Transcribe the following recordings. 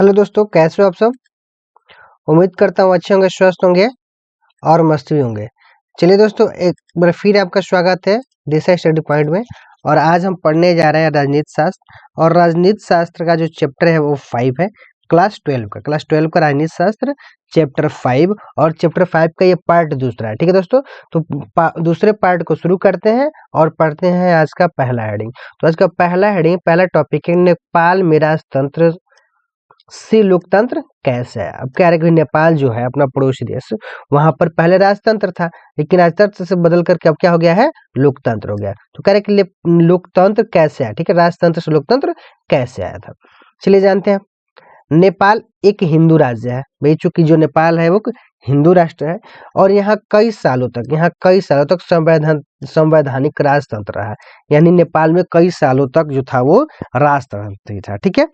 Hello दोस्तों, कैसे हो आप सब। उम्मीद करता हूँ अच्छे होंगे, स्वस्थ होंगे और मस्त भी होंगे। चलिए दोस्तों, एक बार फिर आपका स्वागत है दिशा स्टडी पॉइंट में। और आज हम पढ़ने जा रहे हैं राजनीति शास्त्र। और राजनीति शास्त्र का जो चैप्टर है वो 5 है, क्लास 12 का राजनीति शास्त्र चैप्टर 5। और चैप्टर 5 का ये पार्ट दूसरा है। ठीक है दोस्तों, तो दूसरे पार्ट को शुरू करते हैं और पढ़ते हैं आज का पहला हेडिंग। तो आज का पहला टॉपिक है नेपाल में राजतंत्र से लोकतंत्र कैसे है। अब क्या है कि नेपाल जो है अपना पड़ोसी देश, वहां पर पहले राजतंत्र था, लेकिन राजतंत्र से बदल करके अब क्या हो गया है, लोकतंत्र हो गया। तो कह रहे कि लोकतंत्र कैसे है, ठीक है, राजतंत्र से लोकतंत्र कैसे आया था। चलिए जानते हैं। नेपाल एक हिंदू राज्य है भाई, चूंकि जो नेपाल है वो हिंदू राष्ट्र है। और यहाँ कई सालों तक संवैधानिक राजतंत्र रहा। यानी नेपाल में कई सालों तक जो था वो राजतंत्र ही था। ठीक है,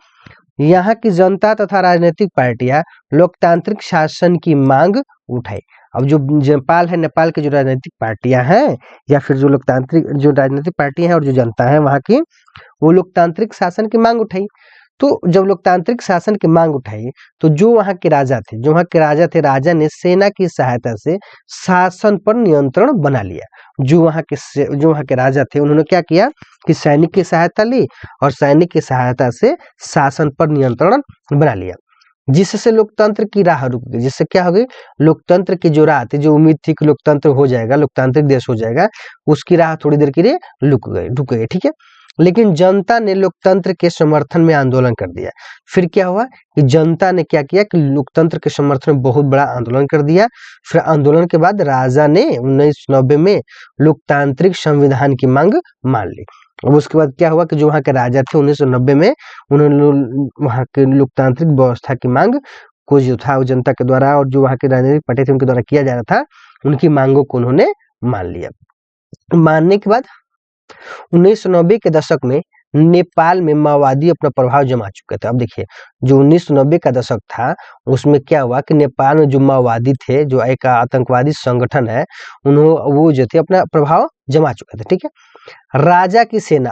यहाँ की जनता तथा राजनीतिक पार्टियां लोकतांत्रिक शासन की मांग उठाई। अब जो नेपाल है, नेपाल की जो राजनीतिक पार्टियां हैं या फिर जो राजनीतिक पार्टियां हैं और जो जनता है वहां की, वो लोकतांत्रिक शासन की मांग उठाई। तो जब लोकतांत्रिक शासन की मांग उठाई तो जो वहां के राजा थे, राजा ने सेना की सहायता से शासन पर नियंत्रण बना लिया। जो वहां के राजा थे उन्होंने क्या किया कि सैनिक की सहायता ली और सैनिक की सहायता से शासन पर नियंत्रण बना लिया, जिससे लोकतंत्र की राह रुक गई। जिससे क्या हो गई, लोकतंत्र की जो राह थी, जो उम्मीद थी कि लोकतंत्र हो जाएगा, लोकतांत्रिक देश हो जाएगा, उसकी राह थोड़ी देर के लिए रुक गई। ठीक है, लेकिन जनता ने लोकतंत्र के समर्थन में आंदोलन कर दिया। फिर क्या हुआ कि जनता ने क्या किया कि लोकतंत्र के समर्थन में बहुत बड़ा आंदोलन कर दिया। फिर आंदोलन के बाद राजा ने 1990 में लोकतांत्रिक संविधान की मांग मान ली। अब उसके बाद क्या हुआ कि जो वहां के राजा थे 1990 में उन्होंने वहां के लोकतांत्रिक व्यवस्था की मांग को जो था वो जनता के द्वारा और जो वहां के राजनीतिक पार्टी थे उनके द्वारा किया जा रहा था, उनकी मांगों को उन्होंने मान लिया। मानने के बाद 1990 के दशक में नेपाल में माओवादी अपना प्रभाव जमा चुके थे। अब देखिए, जो 1990 का दशक था उसमें क्या हुआ कि नेपाल में जो माओवादी थे, जो एक आतंकवादी संगठन है, वो जो थे अपना प्रभाव जमा चुके थे। ठीक है, राजा की सेना,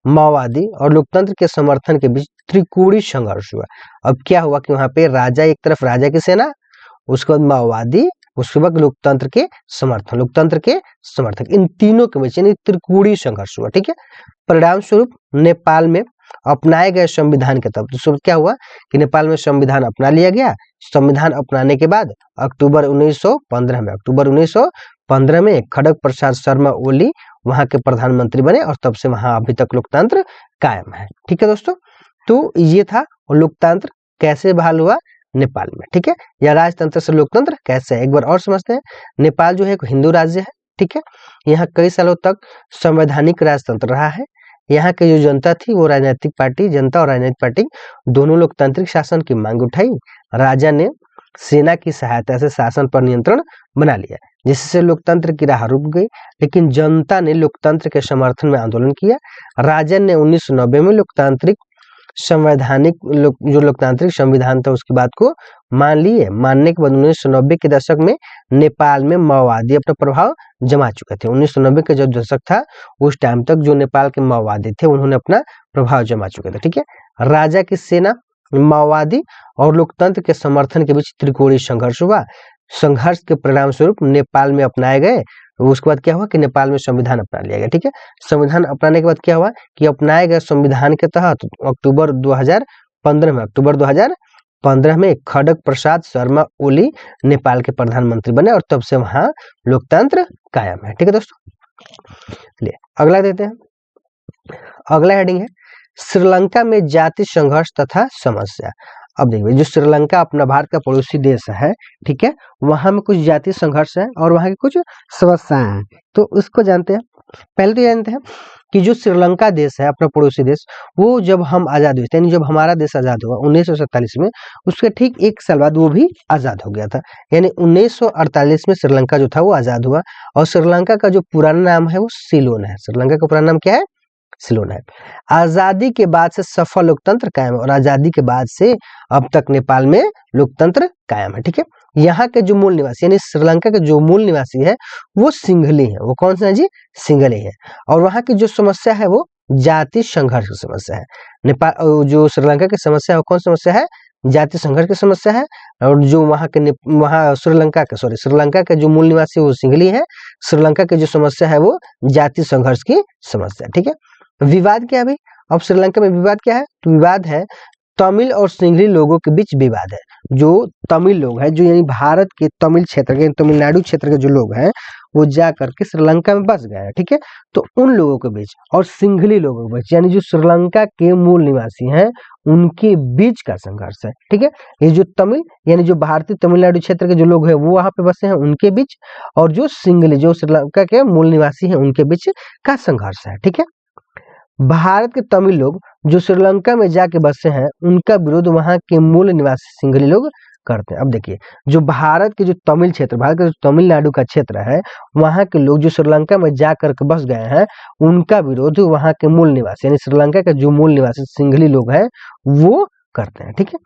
माओवादी और लोकतंत्र के समर्थन के बीच त्रिकोणीय संघर्ष हुआ। अब क्या हुआ कि वहां पे एक तरफ राजा की सेना, उसके बाद माओवादी, उसके बाद लोकतंत्र के समर्थक, इन तीनों के बीच यानी त्रिकोणीय संघर्ष हुआ। ठीक है, परिणाम स्वरूप नेपाल में अपनाए गए संविधान के तहत स्वरूप क्या हुआ कि नेपाल में संविधान अपना लिया गया। संविधान अपनाने के बाद अक्टूबर 1915 में खड़ग प्रसाद शर्मा ओली वहां के प्रधानमंत्री बने और तब से वहां अभी तक लोकतंत्र कायम है। ठीक है दोस्तों, तो ये था लोकतंत्र कैसे बहाल हुआ नेपाल में। ठीक है, या राजतंत्र से लोकतंत्र कैसे है, एक बार और समझते हैं। नेपाल जो है एक हिंदू राज्य है। ठीक है, यहाँ कई सालों तक संवैधानिक राजतंत्र रहा है। यहाँ की जो जनता थी वो जनता और राजनीतिक पार्टी दोनों लोकतांत्रिक शासन की मांग उठाई। राजा ने सेना की सहायता से शासन पर नियंत्रण बना लिया, जिससे लोकतंत्र की राह रुक गई। लेकिन जनता ने लोकतंत्र के समर्थन में आंदोलन किया। राजा ने 1990 में जो लोकतांत्रिक संविधान था उसकी बात को मान लिए। मानने के बाद 1990 के दशक में नेपाल में माओवादी अपना प्रभाव जमा चुके थे। 1990 का जो दशक था उस टाइम तक जो नेपाल के माओवादी थे उन्होंने अपना प्रभाव जमा चुके थे। ठीक है, राजा की सेना, माओवादी और लोकतंत्र के समर्थन के बीच त्रिकोणीय संघर्ष हुआ। संघर्ष के परिणाम स्वरूप नेपाल में अपनाए गए, उसके बाद क्या हुआ कि नेपाल में संविधान अपना लिया गया। ठीक है, संविधान अपनाने के बाद क्या हुआ कि अपनाए गए संविधान के तहत अक्टूबर 2015 में खड़ग प्रसाद शर्मा ओली नेपाल के प्रधानमंत्री बने और तब से वहां लोकतंत्र कायम है। ठीक है दोस्तों, चलिए अगला देते हैं। अगला हेडिंग है श्रीलंका में जाति संघर्ष तथा समस्या। अब देखिए, जो श्रीलंका अपना भारत का पड़ोसी देश है, ठीक है, वहां में कुछ जाति संघर्ष है और वहां की कुछ समस्याएं हैं, तो उसको जानते हैं। पहले तो जानते हैं कि जो श्रीलंका देश है अपना पड़ोसी देश, वो जब हम आजाद हुए थे, यानी जब हमारा देश आजाद हुआ 1947 में, उसके ठीक एक साल बाद वो भी आजाद हो गया था। यानी 1948 में श्रीलंका जो था वो आजाद हुआ। और श्रीलंका का जो पुराना नाम है वो सिलोन है। श्रीलंका का पुराना नाम क्या है, सिलोन है। आजादी के बाद से सफल लोकतंत्र कायम है और आजादी के बाद से अब तक नेपाल में लोकतंत्र कायम है। ठीक है, यहाँ के जो मूल निवासी यानी श्रीलंका के जो मूल निवासी है वो सिंघली है। वो कौन सा है जी, सिंघली है। और वहां की जो समस्या है वो जाति संघर्ष की समस्या है। नेपाल जो श्रीलंका की समस्या है वो कौन समस्या है? जाति संघर्ष की समस्या है। और जो वहाँ श्रीलंका के जो मूल निवासी वो सिंघली है। श्रीलंका की जो समस्या है वो जाति संघर्ष की समस्या। ठीक है, विवाद क्या है भाई? अब श्रीलंका में विवाद क्या है? तो विवाद है तमिल और सिंघली लोगों के बीच विवाद है। जो तमिल लोग हैं, जो यानी भारत के तमिल क्षेत्र के, तमिलनाडु क्षेत्र के जो लोग हैं, वो जा करके श्रीलंका में बस गए हैं। ठीक है, तो उन लोगों के बीच और सिंघली लोगों के बीच, यानी जो श्रीलंका के मूल निवासी हैं, उनके बीच का संघर्ष है। ठीक है, ये जो तमिल यानी जो भारतीय तमिलनाडु क्षेत्र के जो लोग हैं वो वहां पे बसे हैं, उनके बीच, और जो सिंघली जो श्रीलंका के मूल निवासी हैं उनके बीच का संघर्ष है। ठीक है, भारत के तमिल लोग जो श्रीलंका में जाके बसे हैं उनका विरोध वहां के मूल निवासी सिंघली लोग करते हैं। अब देखिए, जो भारत के जो तमिल क्षेत्र, भारत का जो तमिलनाडु का क्षेत्र है, वहां के लोग जो श्रीलंका में जा करके बस गए हैं, उनका विरोध वहां के मूल निवासी यानी श्रीलंका के जो मूल निवासी सिंघली लोग हैं वो करते हैं। ठीक है,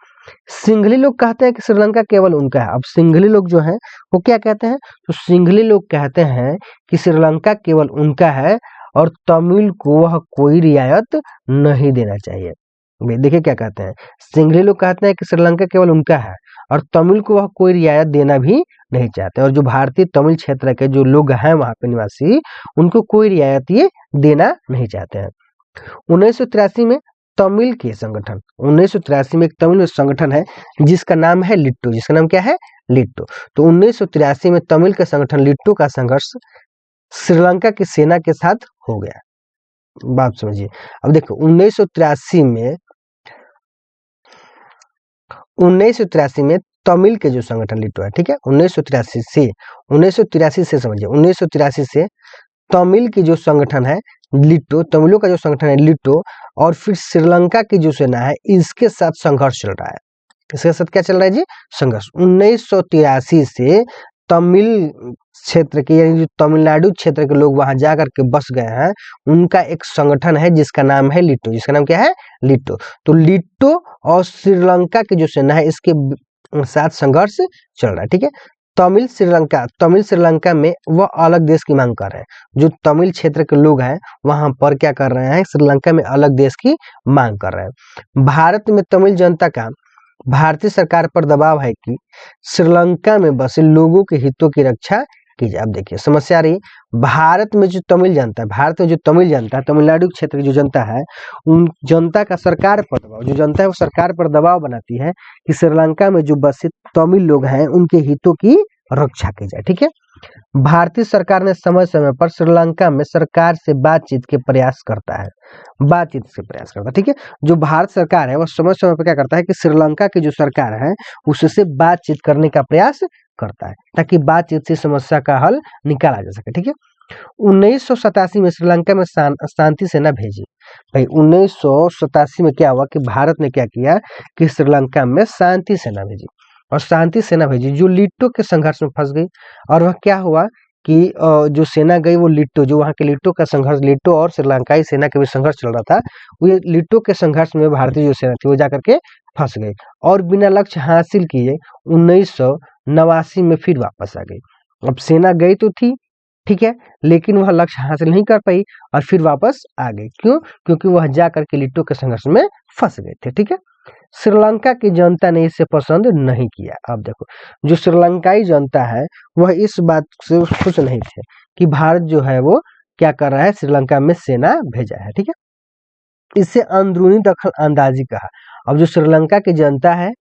सिंघली लोग कहते हैं कि श्रीलंका केवल उनका है। अब सिंघली लोग जो है वो क्या कहते हैं? तो सिंघली लोग कहते हैं कि श्रीलंका केवल उनका है और तमिल को वह कोई रियायत नहीं देना चाहिए। देखिए क्या कहते हैं, सिंघली लोग कहते हैं कि श्रीलंका केवल उनका है और तमिल को वह कोई रियायत देना भी नहीं चाहते, और जो भारतीय तमिल क्षेत्र के जो लोग हैं वहां पे निवासी, उनको कोई रियायत ये देना नहीं चाहते हैं। 1983 में तमिल के संगठन 1983 में एक तमिल संगठन है जिसका नाम है लिट्टो। जिसका नाम क्या है? लिट्टो। तो 1983 में तमिल के संगठन लिट्टो का संघर्ष श्रीलंका की सेना के साथ हो गया। बात समझिए। अब देखो 1983 में तमिल के जो संगठन लिट्टो है, ठीक है, 1983 से समझिए, 1983 से तमिल की जो संगठन है लिट्टो, तमिलों का जो संगठन है लिट्टो, और फिर श्रीलंका की जो सेना है इसके साथ संघर्ष चल रहा है। इसके साथ क्या चल रहा है जी? संघर्ष। 1983 से तमिल क्षेत्र के यानी जो तमिलनाडु क्षेत्र के लोग वहां जाकर के बस गए हैं, उनका एक संगठन है जिसका नाम है लिट्टो। जिसका नाम क्या है? लिट्टो। तो लिट्टो और श्रीलंका की जो सेना है इसके साथ संघर्ष चल रहा है। ठीक है, तमिल श्रीलंका में वह अलग देश की मांग कर रहे हैं। जो तमिल क्षेत्र के लोग हैं वहां पर क्या कर रहे हैं? श्रीलंका में अलग देश की मांग कर रहे हैं। भारत में तमिल जनता का भारतीय सरकार पर दबाव है कि श्रीलंका में बसे लोगों के हितों की रक्षा की जाए। अब देखिए समस्या रही, भारत में जो तमिल जनता है, तमिलनाडु क्षेत्र की जो जनता है, उन जनता का सरकार पर दबाव, जो जनता है वो सरकार पर दबाव बनाती है कि श्रीलंका में जो बसे तमिल लोग हैं उनके हितों की रक्षा की जाए। ठीक है, भारतीय सरकार ने समय समय पर श्रीलंका में सरकार से बातचीत के प्रयास करता है। ठीक है, जो भारत सरकार है वह समय समय पर क्या करता है कि श्रीलंका की जो सरकार है उससे बातचीत करने का प्रयास करता है ताकि बातचीत से समस्या का हल निकाला जा सके। ठीक है, 1987 में श्रीलंका में शांति सेना भेजी। भाई 1987 में क्या हुआ कि भारत ने क्या किया कि श्रीलंका में शांति सेना भेजी, और शांति सेना भेजी जो लिट्टो के संघर्ष में फंस गई। और वह क्या हुआ कि जो सेना गई वो लिट्टो, जो वहां के लिट्टो का संघर्ष, लिट्टो और श्रीलंकाई सेना के बीच संघर्ष चल रहा था, वो ये लिट्टो के संघर्ष में भारतीय जो सेना थी वो जाकर के फंस गई और बिना लक्ष्य हासिल किए 1989 में फिर वापस आ गई। अब सेना गई तो थी, ठीक है, लेकिन वह लक्ष्य हासिल नहीं कर पाई और फिर वापस आ गई। क्यों? क्योंकि वह जाकर के लिट्टो के संघर्ष में फंस गए थे। ठीक है, श्रीलंका की जनता ने इसे पसंद नहीं किया। अब देखो, जो श्रीलंकाई जनता है वह इस बात से खुश नहीं थे कि भारत जो है वो क्या कर रहा है, श्रीलंका में सेना भेजा है। ठीक है, इसे अंदरूनी दखल अंदाजी कहा। अब जो श्रीलंका की जनता है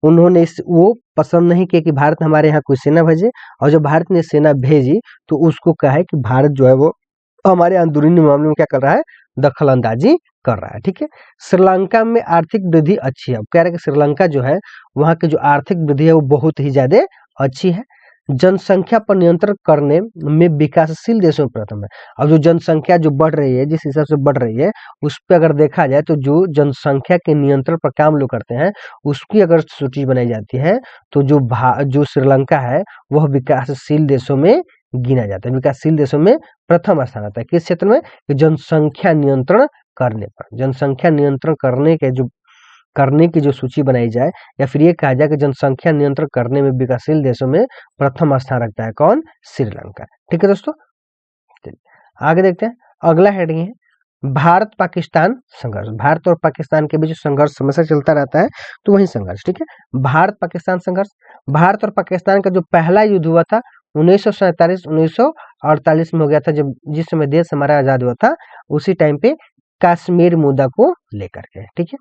उन्होंने वो पसंद नहीं किया कि भारत हमारे यहाँ कोई सेना भेजे, और जब भारत ने सेना भेजी तो उसको कहा है कि भारत जो है वो हमारे अंदरूनी मामले में क्या कर रहा है, दखल अंदाजी कर रहा है। ठीक है, श्रीलंका में आर्थिक वृद्धि अच्छी है। अब कह रहे हैं कि श्रीलंका जो है वहाँ की जो आर्थिक वृद्धि है वो बहुत ही ज्यादा अच्छी है। जनसंख्या पर नियंत्रण करने में विकासशील देशों में प्रथम है। अब जो जनसंख्या जो बढ़ रही है, जिस हिसाब से बढ़ रही है, उस पर अगर देखा जाए तो जो जनसंख्या के नियंत्रण पर काम लोग करते हैं उसकी अगर सूची बनाई जाती है तो जो श्रीलंका है वह विकासशील देशों में गिना जाता है। विकासशील देशों में प्रथम स्थान आता है। किस क्षेत्र में? जनसंख्या नियंत्रण करने पर, जनसंख्या नियंत्रण करने की जो सूची बनाई जाए, या फिर ये कहा जाए कि जनसंख्या नियंत्रण करने में विकासशील देशों में प्रथम स्थान रखता है कौन? श्रीलंका। ठीक है दोस्तों, आगे देखते हैं। अगला हेडिंग है भारत पाकिस्तान संघर्ष, भारत और पाकिस्तान के बीच संघर्ष हमेशा चलता रहता है, तो वही संघर्ष, ठीक है। भारत पाकिस्तान संघर्ष, भारत और पाकिस्तान का जो पहला युद्ध हुआ था 1947 1948 में हो गया था, जब जिस समय देश हमारा आजाद हुआ था उसी टाइम पे कश्मीर मुद्दा को लेकर के, ठीक है।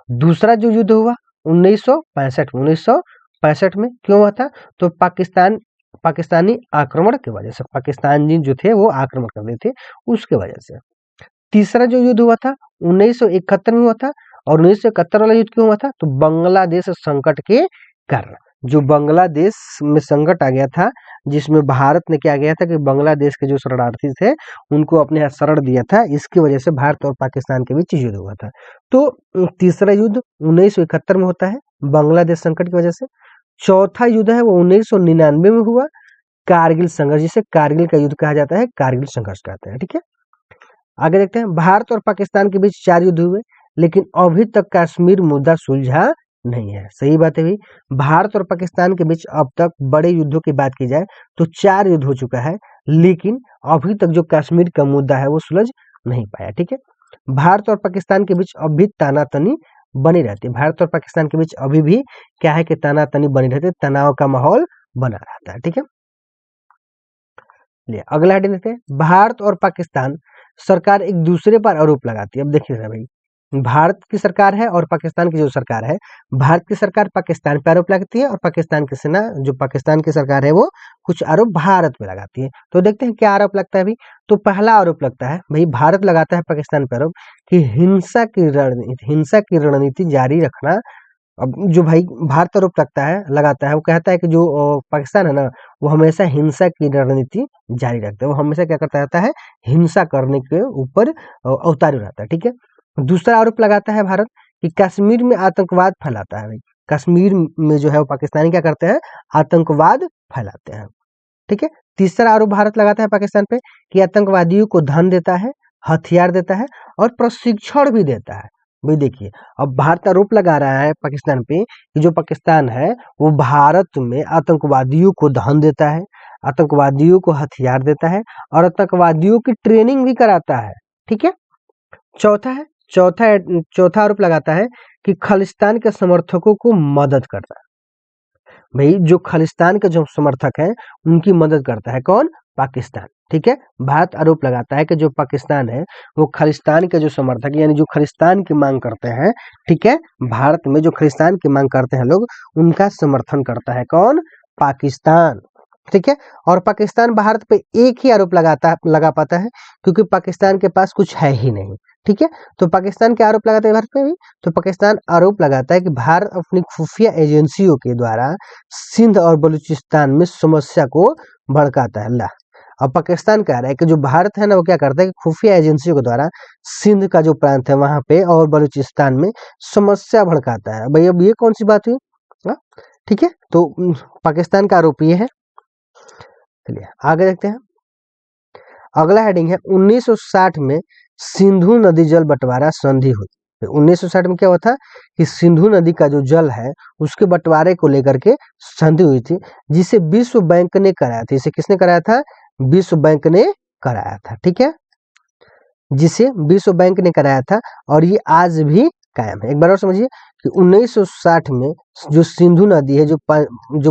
दूसरा जो युद्ध हुआ 1965 में क्यों हुआ था, तो पाकिस्तानी आक्रमण की वजह से, पाकिस्तानी जो थे वो आक्रमण कर रहे थे उसके वजह से। तीसरा जो युद्ध हुआ था 1971 में हुआ था, और 1971 वाला युद्ध क्यों हुआ था, तो बांग्लादेश संकट के कारण, जो बांग्लादेश में संकट आ गया था, जिसमें भारत ने क्या किया था कि बांग्लादेश के जो शरणार्थी थे उनको अपने यहाँ शरण दिया था, इसकी वजह से भारत और पाकिस्तान के बीच युद्ध हुआ था। तो तीसरा युद्ध 1971 में होता है बांग्लादेश संकट की वजह से। चौथा युद्ध है वो 1999 में हुआ, कारगिल संघर्ष, जिसे कारगिल का युद्ध कहा जाता है, कारगिल संघर्ष कहते हैं, ठीक है। आगे देखते हैं, भारत और पाकिस्तान के बीच 4 युद्ध हुए, लेकिन अभी तक कश्मीर मुद्दा सुलझा नहीं है। सही बात है भाई, भारत और पाकिस्तान के बीच अब तक बड़े युद्धों की बात की जाए तो 4 युद्ध हो चुका है, लेकिन अभी तक जो कश्मीर का मुद्दा है वो सुलझ नहीं पाया, ठीक है। भारत और पाकिस्तान के बीच अब भी तानातनी बनी रहती है, भारत और पाकिस्तान के बीच अभी भी क्या है कि तानातनी बनी रहती है, तनाव का माहौल बना रहता है, ठीक है। लिए अगला हेडिंग देखते हैं, भारत और पाकिस्तान सरकार एक दूसरे पर आरोप लगाती है। अब देखिए भाई, भारत की सरकार है और पाकिस्तान की जो सरकार है, भारत की सरकार पाकिस्तान पर आरोप लगाती है और पाकिस्तान की सेना, जो पाकिस्तान की सरकार है, वो कुछ आरोप भारत पे लगाती है। तो देखते हैं क्या आरोप लगता है भाई। तो पहला आरोप लगता है भाई, भारत लगाता है पाकिस्तान पर आरोप कि हिंसा की रणनीति जारी रखना। अब जो भाई भारत आरोप लगाता है वो कहता है कि जो पाकिस्तान है ना, वो हमेशा हिंसा की रणनीति जारी रखता है, वो हमेशा क्या करता रहता है, हिंसा करने के ऊपर अवतारी रहता है, ठीक है। दूसरा आरोप लगाता है भारत कि कश्मीर में आतंकवाद फैलाता है भाई, कश्मीर में जो है वो पाकिस्तानी क्या करते हैं, आतंकवाद फैलाते हैं, ठीक है। तीसरा आरोप भारत लगाता है पाकिस्तान पे कि आतंकवादियों को धन देता है, हथियार देता है और प्रशिक्षण भी देता है। भाई देखिए, अब भारत आरोप लगा रहा है पाकिस्तान पे कि जो पाकिस्तान है वो भारत में आतंकवादियों को धन देता है, आतंकवादियों को हथियार देता है और आतंकवादियों की ट्रेनिंग भी कराता है, ठीक है। चौथा आरोप लगाता है कि खालिस्तान के समर्थकों को मदद करता है। भाई जो खालिस्तान के जो समर्थक हैं उनकी मदद करता है कौन, पाकिस्तान, ठीक है। भारत आरोप लगाता है कि जो पाकिस्तान है वो खालिस्तान के जो समर्थक यानी जो खालिस्तान की मांग करते हैं, ठीक है, भारत में जो खालिस्तान की मांग करते हैं लोग, उनका समर्थन करता है कौन, पाकिस्तान, ठीक है। और पाकिस्तान भारत पे एक ही आरोप लगा पाता है क्योंकि पाकिस्तान के पास कुछ है ही नहीं, ठीक है। तो पाकिस्तान क्या आरोप लगाता है भारत पे भी, तो पाकिस्तान आरोप लगाता है कि भारत अपनी खुफिया एजेंसियों के द्वारा सिंध और बलूचिस्तान में समस्या को भड़काता है। अब पाकिस्तान कह रहा है कि जो भारत है ना वो क्या करता है कि खुफिया एजेंसियों के द्वारा सिंध का जो प्रांत है वहां पे और बलूचिस्तान में समस्या भड़काता है। भाई अब ये कौन सी बात हुई, ठीक है। तो पाकिस्तान का आरोप ये है। चलिए आगे देखते हैं, अगला हेडिंग है 1960 में सिंधु नदी जल बंटवारा संधि हुई। 1960 में क्या हुआ था कि सिंधु नदी का जो जल है उसके बंटवारे को लेकर के संधि हुई थी, जिसे विश्व बैंक ने कराया था। इसे किसने कराया था, विश्व बैंक ने कराया था, ठीक है, जिसे विश्व बैंक ने कराया था और ये आज भी कायम है। एक बार और समझिए कि 1960 में जो सिंधु नदी है जो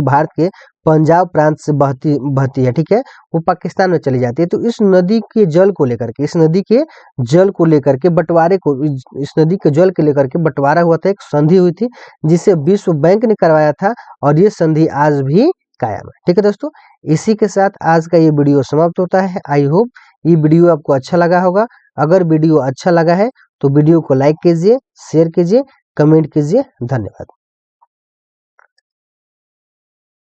भारत के पंजाब प्रांत से बहती है, ठीक है, वो पाकिस्तान में चली जाती है। तो इस नदी के जल को लेकर के, इस नदी के जल को लेकर के बंटवारे को, इस नदी के जल के लेकर के बंटवारा हुआ था, एक संधि हुई थी जिसे विश्व बैंक ने करवाया था और ये संधि आज भी कायम है, ठीक है दोस्तों। इसी के साथ आज का ये वीडियो समाप्त होता है। आई होप ये वीडियो आपको अच्छा लगा होगा। अगर वीडियो अच्छा लगा है तो वीडियो को लाइक कीजिए, शेयर कीजिए, कमेंट कीजिए। धन्यवाद।